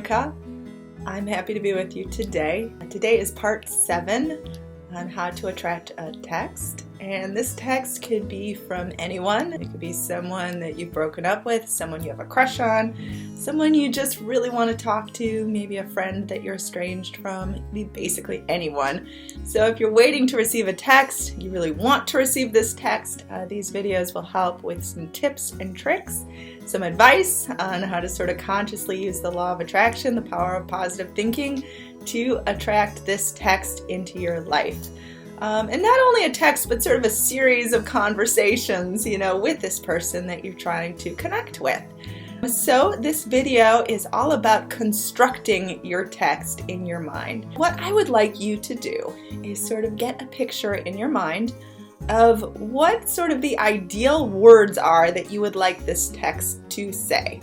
Veronica. I'm happy to be with you today. Today is part 7 on how to attract a text. And this text could be from anyone. It could be someone that you've broken up with, someone you have a crush on, someone you just really want to talk to, maybe a friend that you're estranged from. It could be basically anyone. So if you're waiting to receive a text, you really want to receive this text, these videos will help with some tips and tricks, some advice on how to sort of consciously use the law of attraction, the power of positive thinking, to attract this text into your life. And not only a text, but sort of a series of conversations, with this person that you're trying to connect with. So this video is all about constructing your text in your mind. What I would like you to do is sort of get a picture in your mind of what sort of the ideal words are that you would like this text to say.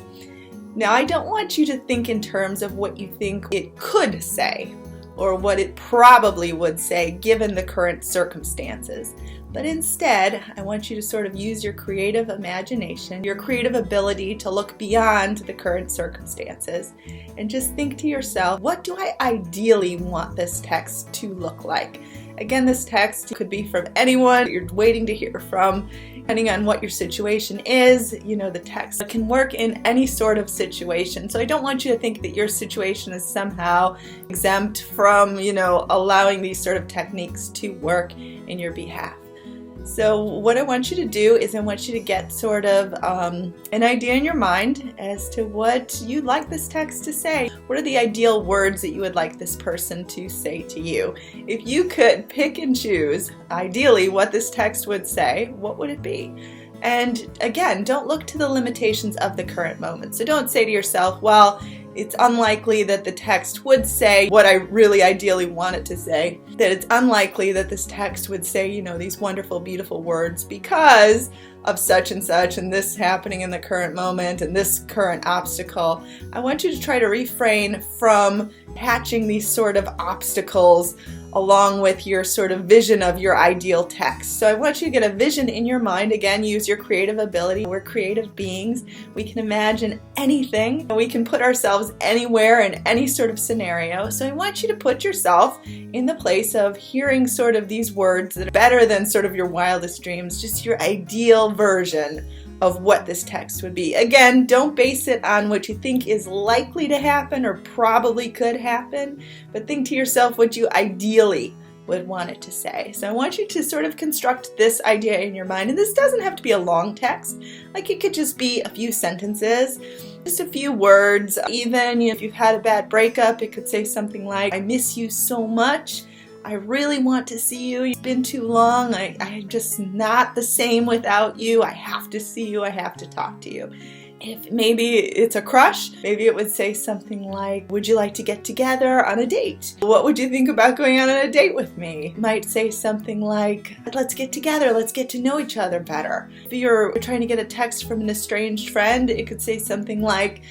Now, I don't want you to think in terms of what you think it could say or what it probably would say given the current circumstances. But instead, I want you to sort of use your creative imagination, your creative ability to look beyond the current circumstances and just think to yourself, what do I ideally want this text to look like? Again, this text could be from anyone you're waiting to hear from, depending on what your situation is. The text can work in any sort of situation. So I don't want you to think that your situation is somehow exempt from, allowing these sort of techniques to work in your behalf. So what I want you to do is I want you to get sort of an idea in your mind as to what you'd like this text to say. What are the ideal words that you would like this person to say to you? If you could pick and choose, ideally, what this text would say, what would it be? And again, don't look to the limitations of the current moment. So don't say to yourself, well, it's unlikely that the text would say what I really ideally want it to say. That it's unlikely that this text would say, these wonderful, beautiful words because of such and such and this happening in the current moment and this current obstacle. I want you to try to refrain from hatching these sort of obstacles along with your sort of vision of your ideal text. So I want you to get a vision in your mind. Again, use your creative ability. We're creative beings. We can imagine anything. We can put ourselves anywhere in any sort of scenario. So I want you to put yourself in the place of hearing sort of these words that are better than sort of your wildest dreams, just your ideal version of what this text would be. Again, don't base it on what you think is likely to happen or probably could happen, but think to yourself what you ideally would want it to say. So I want you to sort of construct this idea in your mind, and this doesn't have to be a long text. Like it could just be a few sentences, just a few words. Even if you've had a bad breakup, it could say something like, I miss you so much. I really want to see you. It's been too long. I'm just not the same without you. I have to see you. I have to talk to you. If maybe it's a crush, maybe it would say something like, would you like to get together on a date? What would you think about going on a date with me? It might say something like, let's get together, let's get to know each other better. If you're trying to get a text from an estranged friend, it could say something like,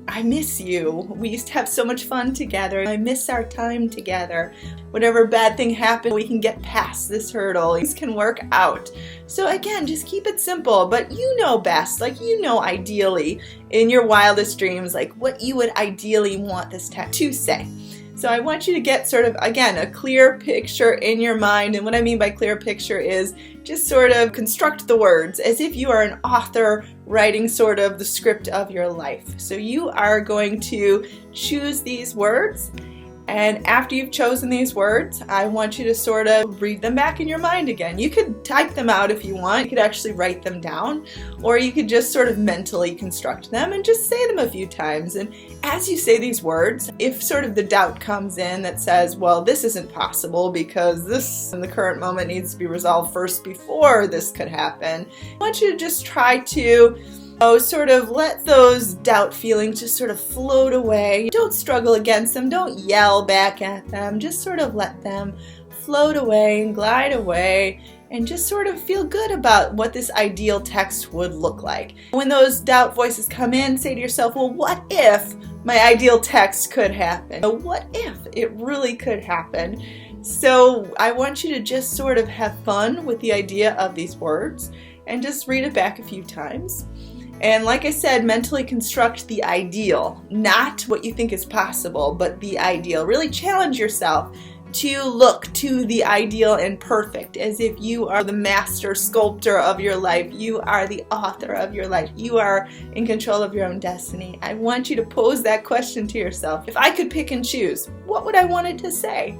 I miss you. We used to have so much fun together. I miss our time together. Whatever bad thing happened, we can get past this hurdle. Things can work out. So again, just keep it simple, but you know best, ideally in your wildest dreams, like what you would ideally want this text to say. So I want you to get sort of, again, a clear picture in your mind. And what I mean by clear picture is just sort of construct the words as if you are an author writing sort of the script of your life. So you are going to choose these words. And after you've chosen these words, I want you to sort of read them back in your mind again. You could type them out if you want. You could actually write them down, or you could just sort of mentally construct them and just say them a few times. And as you say these words, if sort of the doubt comes in that says, well, this isn't possible because this in the current moment needs to be resolved first before this could happen, I want you to just try to sort of let those doubt feelings just sort of float away. Don't struggle against them. Don't yell back at them. Just sort of let them float away and glide away and just sort of feel good about what this ideal text would look like. When those doubt voices come in, say to yourself, well, what if my ideal text could happen? What if it really could happen? So I want you to just sort of have fun with the idea of these words and just read it back a few times. And like I said, mentally construct the ideal, not what you think is possible, but the ideal. Really challenge yourself to look to the ideal and perfect, as if you are the master sculptor of your life. You are the author of your life. You are in control of your own destiny. I want you to pose that question to yourself. If I could pick and choose, what would I want it to say?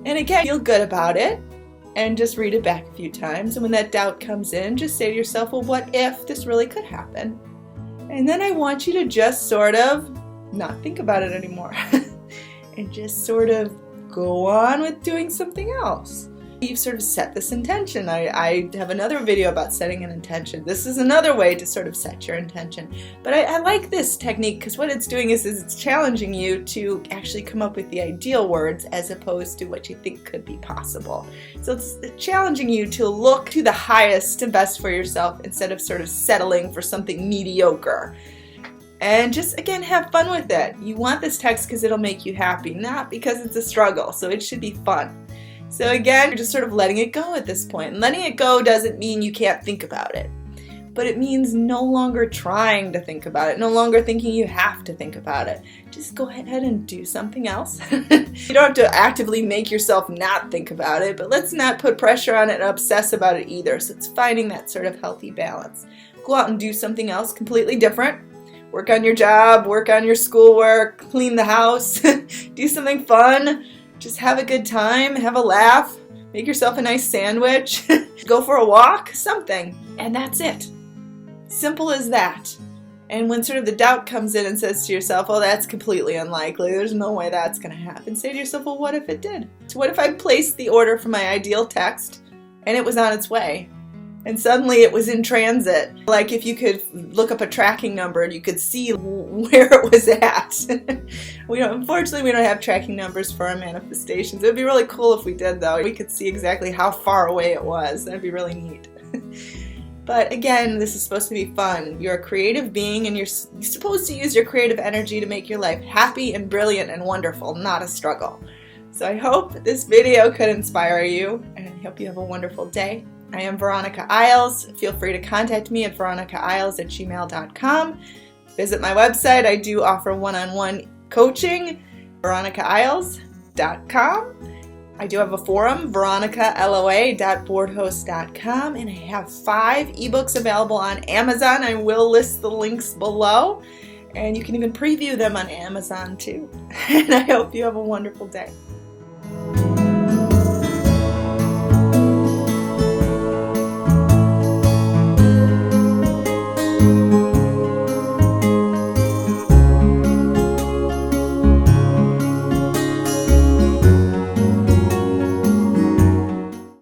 And again, feel good about it and just read it back a few times. And when that doubt comes in, just say to yourself, well, what if this really could happen? And then I want you to just sort of not think about it anymore and just sort of go on with doing something else. You've sort of set this intention. I have another video about setting an intention. This is another way to sort of set your intention. But I like this technique because what it's doing is it's challenging you to actually come up with the ideal words as opposed to what you think could be possible. So it's challenging you to look to the highest and best for yourself instead of sort of settling for something mediocre. And just, again, have fun with it. You want this text because it'll make you happy, not because it's a struggle. So it should be fun. So again, you're just sort of letting it go at this point. And letting it go doesn't mean you can't think about it. But it means no longer trying to think about it, no longer thinking you have to think about it. Just go ahead and do something else. You don't have to actively make yourself not think about it, but let's not put pressure on it and obsess about it either. So it's finding that sort of healthy balance. Go out and do something else completely different. Work on your job, work on your schoolwork, clean the house, do something fun. Just have a good time, have a laugh, make yourself a nice sandwich, go for a walk, something. And that's it. Simple as that. And when sort of the doubt comes in and says to yourself, oh, that's completely unlikely, there's no way that's going to happen, say to yourself, well, what if it did? So what if I placed the order for my ideal text and it was on its way? And suddenly it was in transit. Like if you could look up a tracking number and you could see where it was at. Unfortunately, we don't have tracking numbers for our manifestations. It would be really cool if we did, though. We could see exactly how far away it was. That'd be really neat. But again, this is supposed to be fun. You're a creative being and you're supposed to use your creative energy to make your life happy and brilliant and wonderful, not a struggle. So I hope this video could inspire you, and I hope you have a wonderful day. I am Veronica Isles. Feel free to contact me at veronicaisles@gmail.com. Visit my website. I do offer one-on-one coaching, veronicaisles.com. I do have a forum, veronicaloa.boardhost.com, and I have 5 ebooks available on Amazon. I will list the links below, and you can even preview them on Amazon too. And I hope you have a wonderful day.